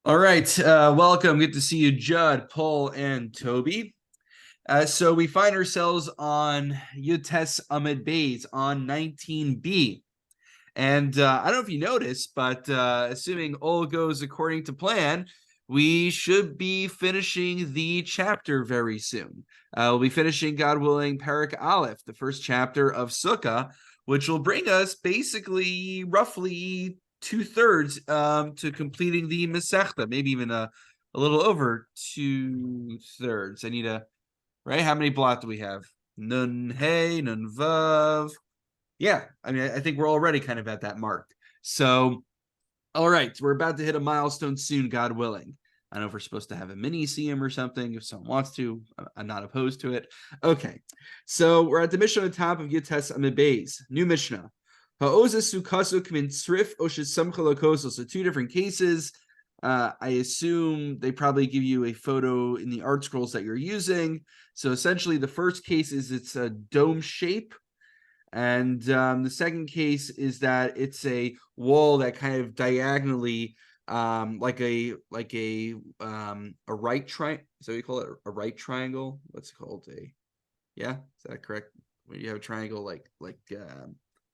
All right, welcome. Good to see you, Judd, Paul, and Toby. So we find ourselves on Yutes Amid Bays on 19b. And I don't know if you noticed, but assuming all goes according to plan, we should be finishing the chapter very soon. We'll be finishing, God willing, Parak Aleph, the first chapter of Sukkah, which will bring us basically roughly two-thirds to completing the Masechta, maybe even a little over two-thirds. I need right? How many blot do we have? Nun Hey, Nun Vav. Yeah, I mean, I think we're already kind of at that mark. So, all right, we're about to hit a milestone soon, God willing. I don't know if we're supposed to have a mini seum or something. If someone wants to, I'm not opposed to it. Okay, so we're at the Mishnah on top of Yutes Amid Beis. New Mishnah. So two different cases. I assume they probably give you a photo in the art scrolls that you're using. So essentially, the first case is it's a dome shape. And the second case is that it's a wall that kind of diagonally, like a right triangle. So you call it a right triangle? What's it called? Yeah, is that correct? When you have a triangle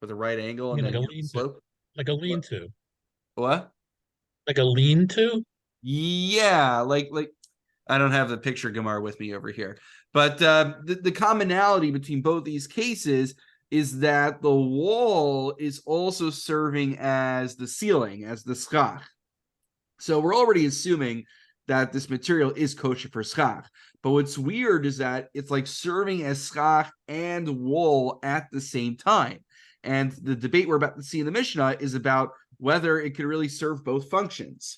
with a right angle You and mean then like a you lean-to, slope. like a What? lean-to, What? like a lean-to? Yeah, like I don't have the picture Gemara with me over here, but the commonality between both these cases is that the wall is also serving as the ceiling, as the schach. So we're already assuming that this material is kosher for schach. But what's weird is that it's like serving as schach and wall at the same time. And the debate we're about to see in the Mishnah is about whether it could really serve both functions.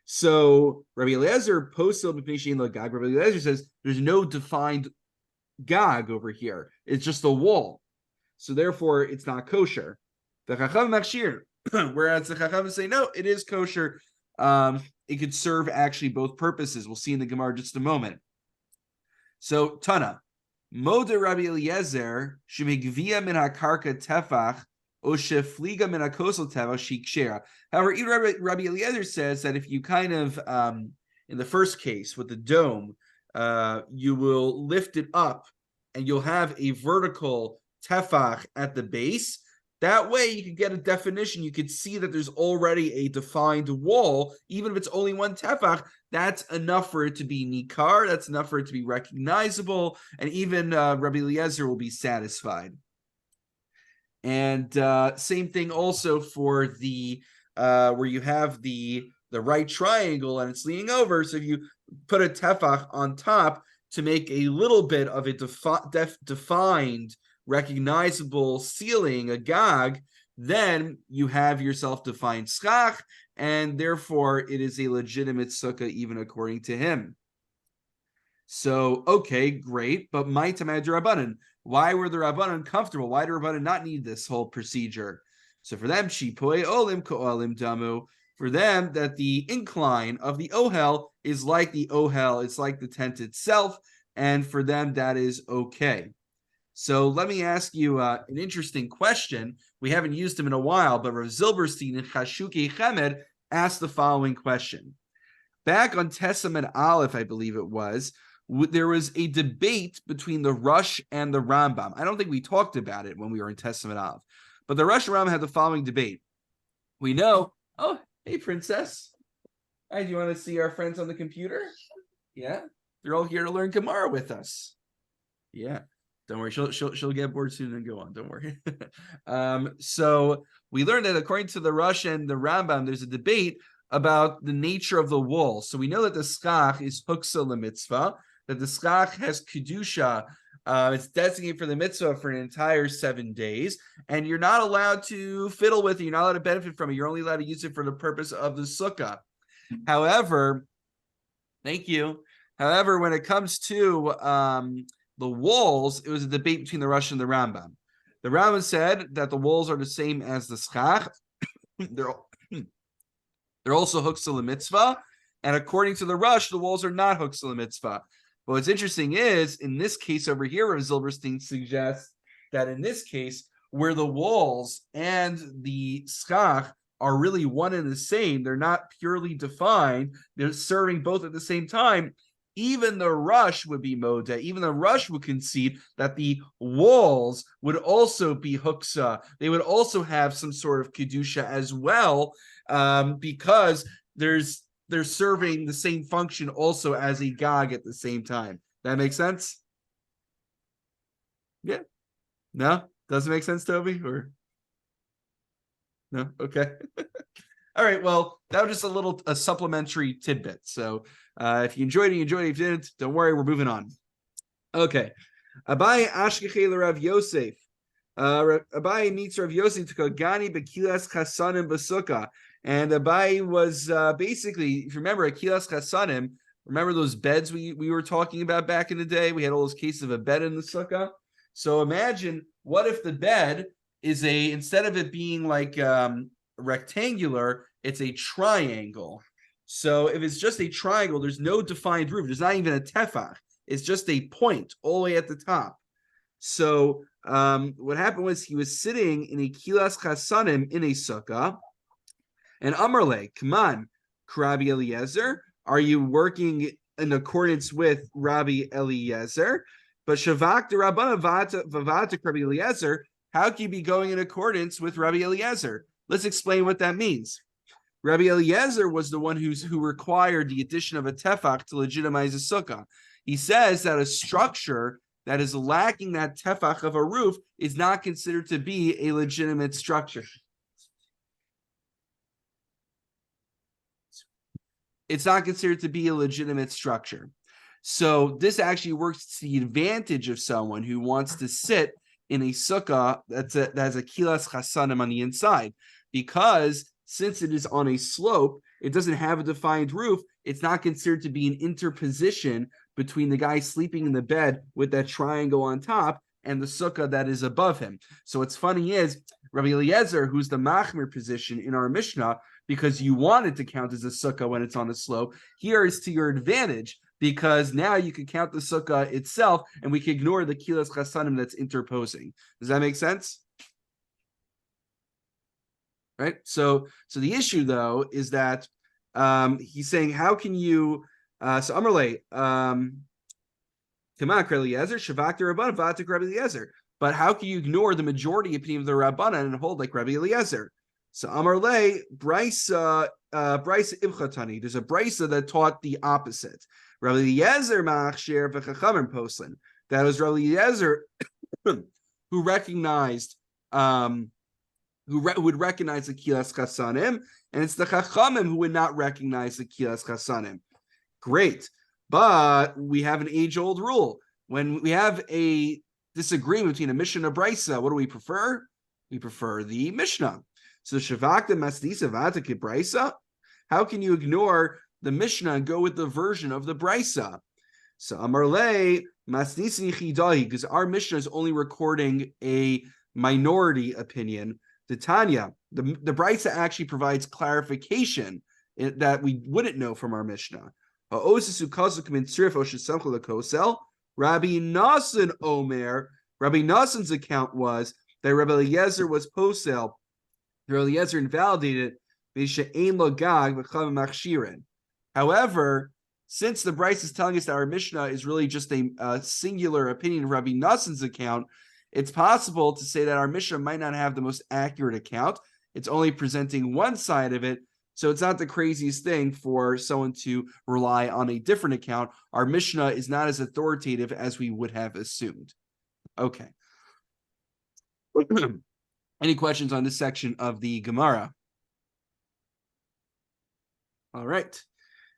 So Rabbi Eliezer posel b'pnei lo gag. Rabbi Eliezer says there's no defined gag over here. It's just a wall. So therefore, it's not kosher. The Chacham machshir, whereas the Chacham say no, it is kosher. It could serve actually both purposes. We'll see in the Gemara just a moment. So Tana, Moda Rabbi Eliezer shemigvia min hakarka tefach o shefliga min hakosel tefach shikshera. However, even Rabbi Eliezer says that if you kind of in the first case with the dome, you will lift it up and you'll have a vertical tefach at the base. That way, you could get a definition. You could see that there's already a defined wall, even if it's only one tefach. That's enough for it to be nikar. That's enough for it to be recognizable, and even Rabbi Eliezer will be satisfied. And same thing also for the where you have the right triangle and it's leaning over. So if you put a tefach on top to make a little bit of a defined, recognizable ceiling, a gag, then you have your self-defined schach, and therefore it is a legitimate sukkah even according to him. So, okay, great, but my tamad rabbanan. Why were the rabbanan comfortable? Why do rabbanan not need this whole procedure? So for them, shipoy olim ko'olim damu. For them, that the incline of the ohel is like the ohel, it's like the tent itself, and for them that is okay. So let me ask you an interesting question. We haven't used him in a while, but Rav Zilberstein and Chashuki Chemed asked the following question. Back on Testament Aleph, I believe it was, there was a debate between the Rush and the Rambam. I don't think we talked about it when we were in Testament Aleph, but the Rush and Rambam had the following debate. We know, oh, hey, princess. Hi, do you want to see our friends on the computer? Yeah, they're all here to learn Gemara with us. Yeah. Don't worry, she'll get bored soon and go on. Don't worry. So we learned that according to the Rush and the Rambam, there's a debate about the nature of the wall. So we know that the schach is huksa lemitzvah, that the schach has kedusha. It's designated for the mitzvah for an entire 7 days, and you're not allowed to fiddle with it. You're not allowed to benefit from it. You're only allowed to use it for the purpose of the sukkah. However, thank you. However, when it comes to the walls, it was a debate between the Rush and the Rambam. The Rambam said that the walls are the same as the schach. they're also hooks to the mitzvah, and according to the Rush, the walls are not hooks to the mitzvah. But what's interesting is, in this case over here, Rav Zilberstein suggests that in this case, where the walls and the schach are really one and the same. They're not purely defined. They're serving both at the same time. Even the Rush would be Modeh. Even the Rush would concede that the walls would also be Huksa. They would also have some sort of Kedusha as well, because they're serving the same function also as a Gog at the same time. That makes sense? Yeah. No? Doesn't make sense, Toby? Or no? Okay. All right. Well, that was just a supplementary tidbit. So if you enjoyed it, you enjoyed it. If you didn't, don't worry. We're moving on. Okay. Abai Ashkeche Rav Yosef. Abai meets Rav Yosef to Kogani Bekilas Chasanim Basukkah. And Abai was basically, if you remember, Akilas Chasanim, remember those beds we were talking about back in the day? We had all those cases of a bed in the Sukkah. So imagine, what if the bed is instead of it being like rectangular, it's a triangle. So if it's just a triangle, there's no defined roof. There's not even a tefach. It's just a point all the way at the top. So what happened was he was sitting in a kilas chasanim in a sukkah, and Amarle, come on, Rabbi Eliezer, are you working in accordance with Rabbi Eliezer? But Shavak the Rabbana Vavata Rabbi Eliezer, how can you be going in accordance with Rabbi Eliezer? Let's explain what that means. Rabbi Eliezer was the one who required the addition of a tefach to legitimize a sukkah. He says that a structure that is lacking that tefach of a roof is not considered to be a legitimate structure. It's not considered to be a legitimate structure. So this actually works to the advantage of someone who wants to sit in a sukkah that has a kilas chasanim on the inside, because since it is on a slope, it doesn't have a defined roof. It's not considered to be an interposition between the guy sleeping in the bed with that triangle on top and the sukkah that is above him. So what's funny is Rabbi Eliezer, who's the machmir position in our Mishnah, because you want it to count as a sukkah when it's on a slope, here is to your advantage, because now you can count the sukkah itself and we can ignore the kilas chasanim that's interposing. Does that make sense? Right. So the issue though is that he's saying, how can you? So Amarle, come on, Eliezer, Shavak the Rabbanan, Vatik Rabbi Eliezer. But how can you ignore the majority opinion of the Rabbanan and hold like Rabbi Eliezer? So Amarle, Brisa Ibchatani. There's a Brisa that taught the opposite. Rabbi Eliezer Machshir v'Chachamim Poslin. That was Rabbi Eliezer who recognized would recognize the kilas chasanim, and it's the chachamim who would not recognize the kilas chasanim. Great, but we have an age-old rule. When we have a disagreement between a Mishnah and a Brisa, what do we prefer? We prefer the Mishnah. So Shavakta Masdisa Vatika Brisa. How can you ignore the Mishnah and go with the version of the Brisa? So Amarle Masdisa Yichidahi, because our Mishnah is only recording a minority opinion. The Tanya, the Brisa actually provides clarification that we wouldn't know from our Mishnah. Rabbi Nassan Omer, Rabbi Nassan's account was that Rabbi Eliezer was posel. Rabbi Eliezer invalidated it. However, since the Brisa is telling us that our Mishnah is really just a singular opinion of Rabbi Nassan's account, it's possible to say that our Mishnah might not have the most accurate account. It's only presenting one side of it. So it's not the craziest thing for someone to rely on a different account. Our Mishnah is not as authoritative as we would have assumed. Okay. Any questions on this section of the Gemara? All right.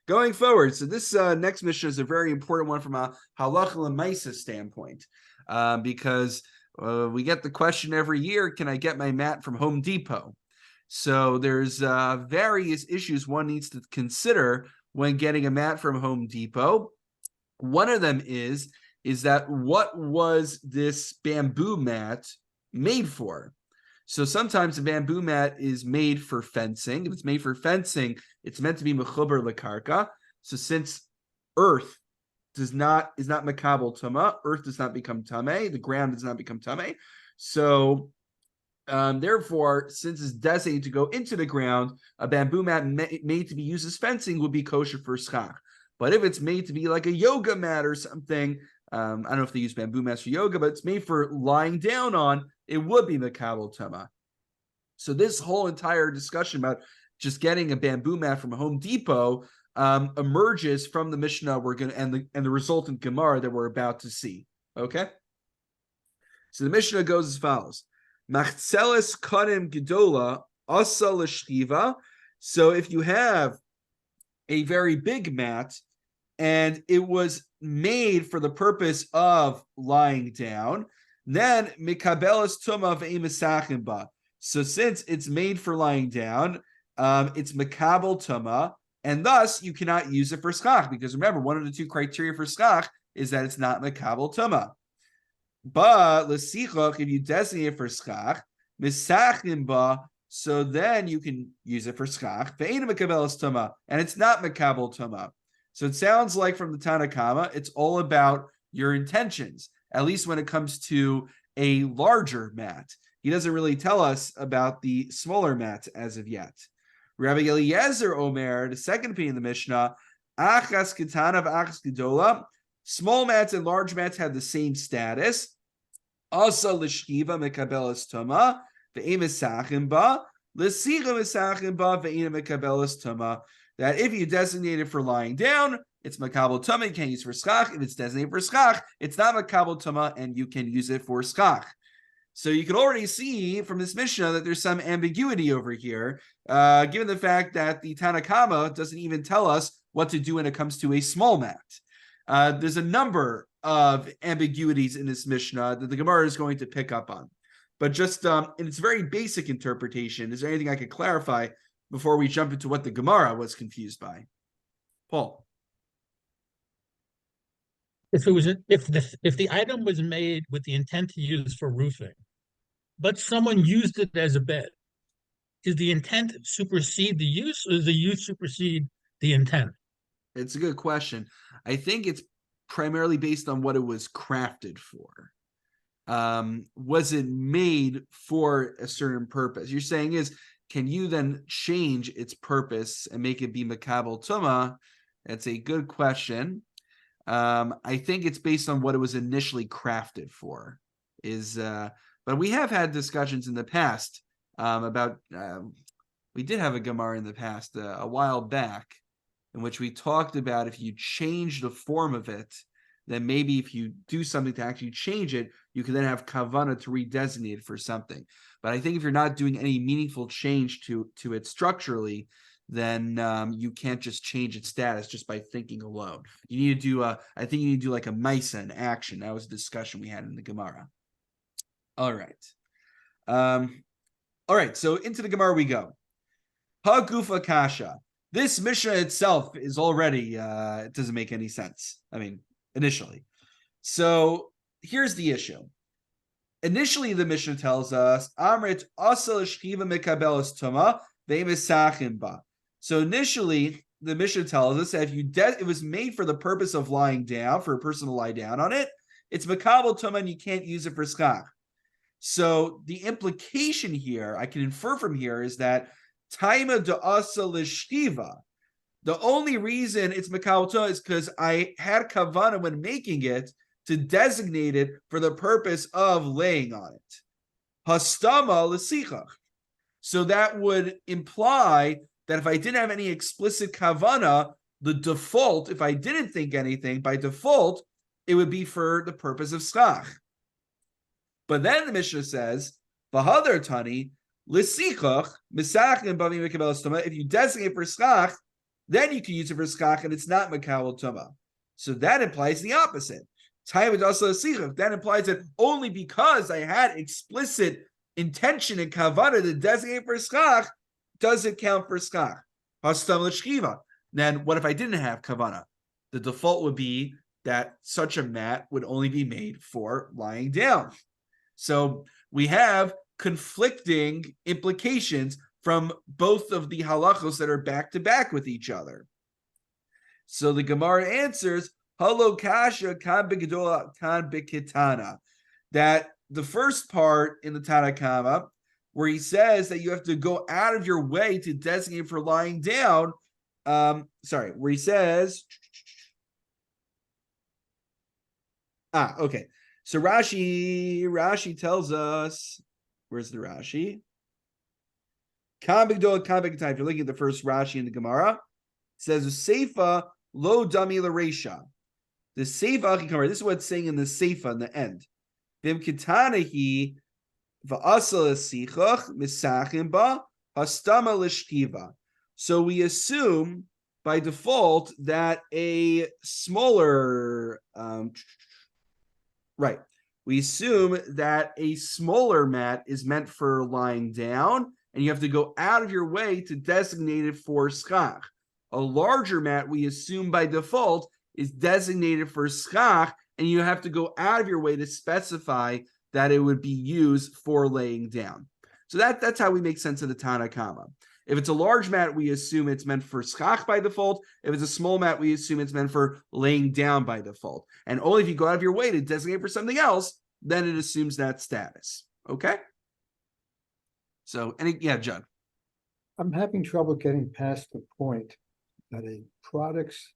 Going forward, so this next Mishnah is a very important one from a halacha l'maisa standpoint, because we get the question every year, can I get my mat from Home Depot? So there's various issues one needs to consider when getting a mat from Home Depot. One of them is that what was this bamboo mat made for? So sometimes a bamboo mat is made for fencing. If it's made for fencing, it's meant to be mechuber lekarka. So since earth is not makabel tuma, earth does not become tameh, the ground does not become tameh. So Therefore, since it's designated to go into the ground, a bamboo mat made to be used as fencing would be kosher for schach. But if it's made to be like a yoga mat or something, I don't know if they use bamboo mats for yoga, but it's made for lying down on, it would be makabel tama. So this whole entire discussion about just getting a bamboo mat from Home Depot emerges from the Mishnah we're going to and the resultant Gemara that we're about to see. Okay, so the Mishnah goes as follows: Machzeles kanim gedola asa l'shchiva. So if you have a very big mat and it was made for the purpose of lying down, then mikabelas tuma ve'emisachim ba. So since it's made for lying down, it's makabel tuma, and thus you cannot use it for schach, because remember, one of the two criteria for schach is that it's not makabel tuma. But l'sichach, if you designate it for schach, misachim ba, so then you can use it for schach, ve'ena makabelas tuma, and it's not makabel tuma. So it sounds like from the Tanna Kama, it's all about your intentions, at least when it comes to a larger mat. He doesn't really tell us about the smaller mats as of yet. Rabbi Eliezer Omer, the second opinion of the Mishnah, achas ketana v'achas gedola, small mats and large mats have the same status. Asa l'shkiva mekabelas tuma ve'emisachim ba, l'sicha misachim ba ve'ena mekabelas tuma. That if you designate it for lying down, it's makabel tuma, you can't use it for schach. If it's designated for schach, it's not makabel tuma, and you can use it for schach. So you can already see from this Mishnah that there's some ambiguity over here, given the fact that the Tanna Kama doesn't even tell us what to do when it comes to a small mat. There's a number of ambiguities in this Mishnah that the Gemara is going to pick up on. But just in its very basic interpretation, is there anything I could clarify before we jump into what the Gemara was confused by? Paul. If the item was made with the intent to use for roofing, but someone used it as a bed, is the intent supersede the use, or does the use supersede the intent? It's a good question. I think it's primarily based on what it was crafted for. Was it made for a certain purpose? You're saying is, can you then change its purpose and make it be makabel tuma? That's a good question. I think it's based on what it was initially crafted for. But we have had discussions in the past about. We did have a Gemara in the past a while back, in which we talked about if you change the form of it, then maybe if you do something to actually change it, you can then have kavana to redesignate it for something. But I think if you're not doing any meaningful change to it structurally, then you can't just change its status just by thinking alone. You need to do I think you need to do like a Maisa, an action. That was a discussion we had in the Gemara. All right. So into the Gemara we go. Hagufa kasha. This Mishnah itself is already it doesn't make any sense. I mean, initially. So here's the issue. Initially, the Mishnah tells us Amrit asal shchiva mekabelas tuma ve'misachim ba. So initially, the Mishnah tells us that if it was made for the purpose of lying down, for a person to lie down on it, it's makabel tuma and you can't use it for schach. So the implication here, I can infer from here, is that taima de'asa l'shchiva. The only reason it's makabel tuma is because I had kavana when making it to designate it for the purpose of laying on it. Hastama l'sichach. So that would imply that if I didn't have any explicit kavana, the default, if I didn't think anything, by default, it would be for the purpose of schach. But then the Mishnah says, V'hadar tani, l'sichach, misachim b'avim mekabelas tuma. If you designate for schach, then you can use it for schach, and it's not makabel tuma. So that implies the opposite. That implies that only because I had explicit intention and kavana to designate for schach, does it count for schach? Then what if I didn't have kavana? The default would be that such a mat would only be made for lying down. So we have conflicting implications from both of the halachos that are back to back with each other. So the Gemara answers, Halo kasha kan b'gedola kan b'ketana. That the first part in the Tanna Kama where he says that you have to go out of your way to designate for lying down. Where he says, okay. So Rashi tells us, where's the Rashi? If you're looking at the first Rashi in the Gemara, it says Seifa lo dami l'reisha. The Seifa, this is what it's saying in the Seifa in the end. Vim kitanahi va'asal sichach misachim ba hastama l'shkiva. So we assume by default that a smaller, we assume that a smaller mat is meant for lying down, and you have to go out of your way to designate it for schach. A larger mat, we assume by default, is designated for schach, and you have to go out of your way to specify that it would be used for laying down. So that's how we make sense of the Tana Kama. If it's a large mat, we assume it's meant for schach by default. If it's a small mat, we assume it's meant for laying down by default. And only if you go out of your way to designate for something else, then it assumes that status. Okay? So, Judd. I'm having trouble getting past the point that a product's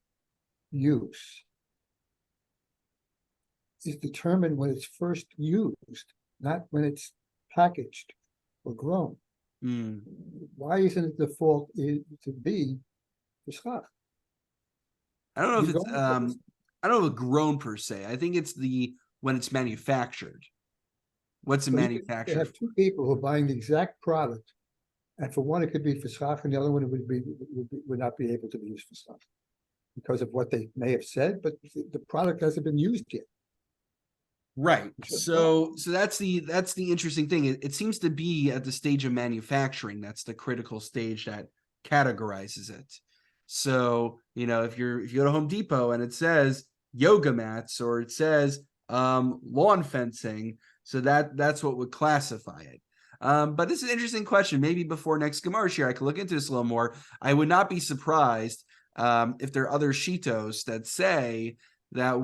use is determined when it's first used, not when it's packaged or grown. Why isn't it default to be the schach? I don't know if it's I don't know if grown per se. I think it's when it's manufactured. What's it manufactured? You have two people who are buying the exact product, and for one it could be for schach, and the other one would not be able to be used for schach because of what they may have said, but the product hasn't been used yet. Right. So that's the interesting thing. It seems to be at the stage of manufacturing. That's the critical stage that categorizes it. So, if you go to Home Depot and it says yoga mats or it says lawn fencing, so that's what would classify it. But this is an interesting question. Maybe before next Gemara share, I could look into this a little more. I would not be surprised if there are other shitos that say that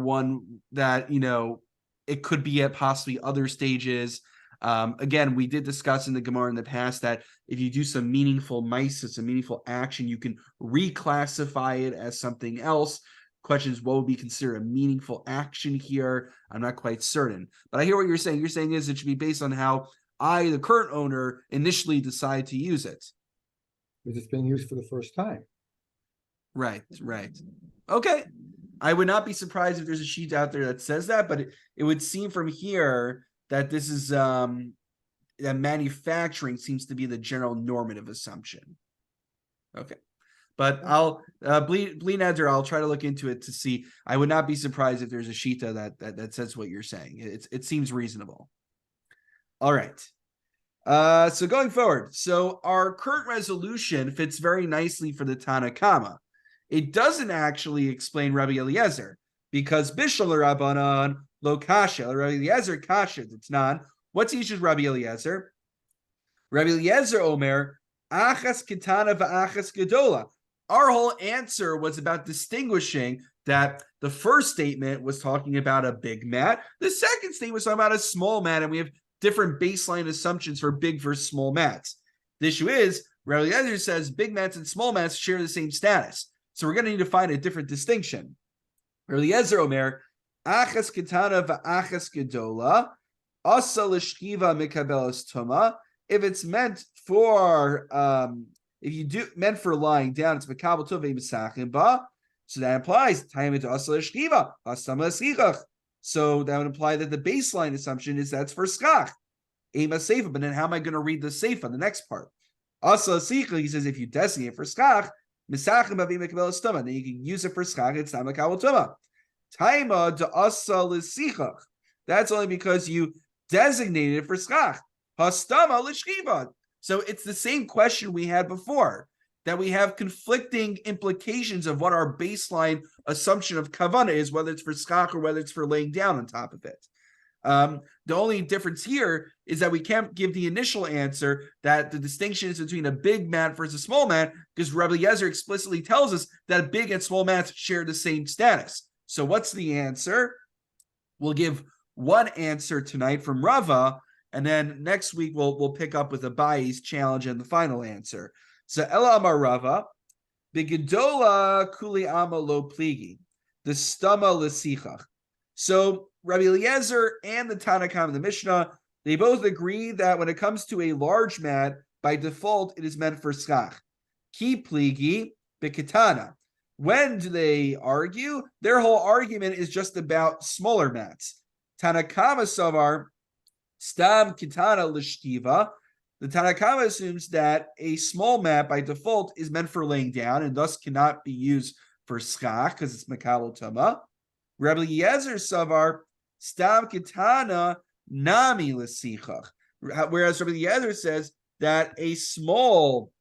it could be at possibly other stages. Again, we did discuss in the Gemara in the past that if you do some meaningful ma'isa, some meaningful action, you can reclassify it as something else. Question is, what would be considered a meaningful action here? I'm not quite certain. But I hear what you're saying. You're saying is it should be based on how I, the current owner, initially decide to use it. Because it's being used for the first time. Right. Okay. I would not be surprised if there's a sheet out there that says that, but it would seem from here that this is that manufacturing seems to be the general normative assumption. Okay. But I'll bleed Neder, I'll try to look into it to see. I would not be surprised if there's a shita that says what you're saying. It seems reasonable. All right. So going forward, so our current resolution fits very nicely for the Tana Kama. It doesn't actually explain Rabbi Eliezer because Bishul Rabbanan lo kasha, Rabbi Eliezer kasha d'tnan. What's the issue with Rabbi Eliezer? Rabbi Eliezer Omer achas kitana va'achas gedola. Our whole answer was about distinguishing that the first statement was talking about a big mat. The second statement was talking about a small mat, and we have different baseline assumptions for big versus small mats. The issue is, Rabbi Eliezer says big mats and small mats share the same status. So we're going to need to find a different distinction. Rabbi Eliezer Omer, achas kitana va'achas gedola, asa l'shkiva mikabelos tuma. If it's meant for meant for lying down, it's mekabel tova misachim ba. So that implies time into asa l'shkiva, asama l'schichach. So that would imply that the baseline assumption is that's for schach. Ema seifa, but then how am I going to read the seifa, the next part? Asa l'schichach, he says, if you designate for schach, misachim b'avim mekabelos tuma, then you can use it for schach. It's not mekabel tuma. Taima de asa l'schichach. That's only because you designated it for schach. Hastama l'shkiva. So it's the same question we had before, that we have conflicting implications of what our baseline assumption of kavana is, whether it's for schach or whether it's for laying down on top of it. The only difference here is that we can't give the initial answer that the distinction is between a big mat versus a small mat, because Rabbi Eliezer explicitly tells us that big and small mats share the same status. So what's the answer? We'll give one answer tonight from Rava, And then next week we'll pick up with Abayi's challenge and the final answer. So Ela Amar Rava, Bigedola Kuli Ama Lo Pligi, the Stama Lesichach. So Rabbi Eliezer and the Tanakh and the Mishnah, they both agree that when it comes to a large mat, by default it is meant for schach. Ki Pligi Bikitana. When do they argue? Their whole argument is just about smaller mats. Tanakama Savar Stam Kitana Lishtiva. The Tanakama assumes that a small mat by default is meant for laying down and thus cannot be used for schach because it's Makabel Tama. Rabbi Eliezer Savar Stam Kitana Nami Lesichach. Whereas Rabbi Eliezer says that a small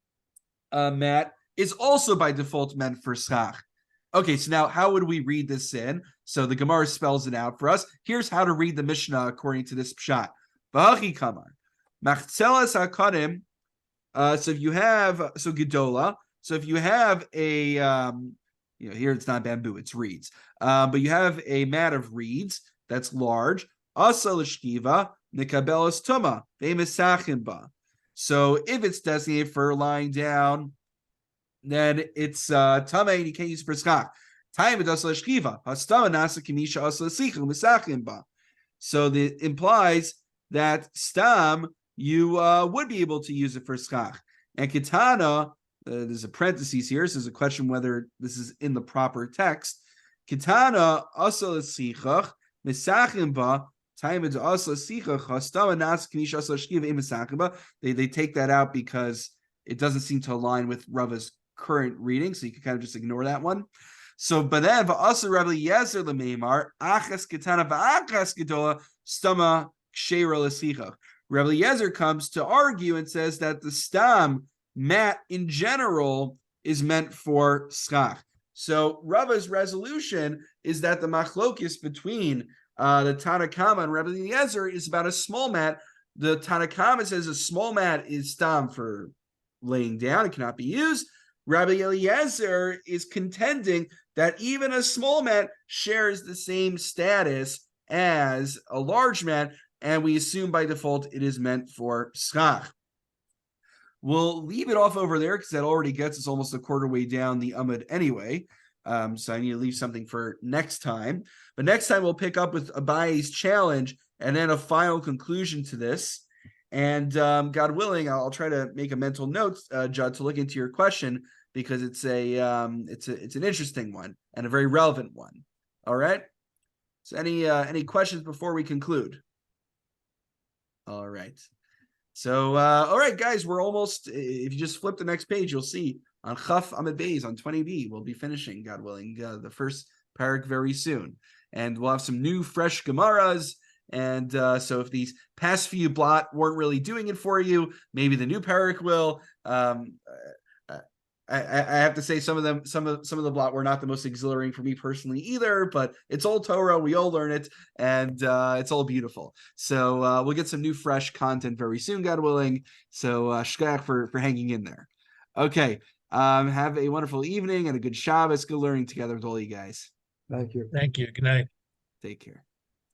mat is also by default meant for schach. Okay, so now how would we read this in? So the Gemara spells it out for us. Here's how to read the Mishnah according to this pshat. V'hachi kamar. Machzelas hakanim. So if you have, gedola. So if you have a, here it's not bamboo, it's reeds. But you have a mat of reeds that's large. Asa l'shkiva nikabelas tuma ve'misachim ba. So if it's designated for lying down, then it's tama and you can't use it for schach. Time it asa l'shkiva hastama nasa kimisha asa l'sichim misachim ba. So that implies that stam you would be able to use it for schach. And kitana, there's a parenthesis here, so there's a question whether this is in the proper text. Kitana asa l'sichach misachim ba. They take that out because it doesn't seem to align with Rava's current reading, so you can kind of just ignore that one. So, but then v'asa Rabbi Eliezer l'meimar achas ketana v'achas gedola stama kshera l'sichach. Rabbi Eliezer comes to argue and says that the stam mat in general is meant for schach. So Rava's resolution is that the machlokis between the Tanakama and Rabbi Eliezer is about a small mat. The Tanakama says a small mat is stam for laying down; it cannot be used. Rabbi Eliezer is contending that even a small mat shares the same status as a large mat, and we assume by default it is meant for schach. We'll leave it off over there because that already gets us almost a quarter way down the Amud anyway. So I need to leave something for next time. But next time we'll pick up with Abayi's challenge and then a final conclusion to this. And God willing, I'll try to make a mental note, Judd, to look into your question because it's an interesting one and a very relevant one. All right. So any questions before we conclude? All right. So all right, guys, we're almost. If you just flip the next page, you'll see on Chaf Amud Beis on 20b, we'll be finishing, God willing, the first parak very soon. And we'll have some new, fresh Gemaras. And so if these past few blot weren't really doing it for you, maybe the new parak will. I have to say some of the blot were not the most exhilarating for me personally either, but it's all Torah, we all learn it, and it's all beautiful. So we'll get some new fresh content very soon, God willing. So shkach for hanging in there. Okay, have a wonderful evening and a good Shabbos. Good learning together with all you guys. Thank you. Thank you. Good night. Take care.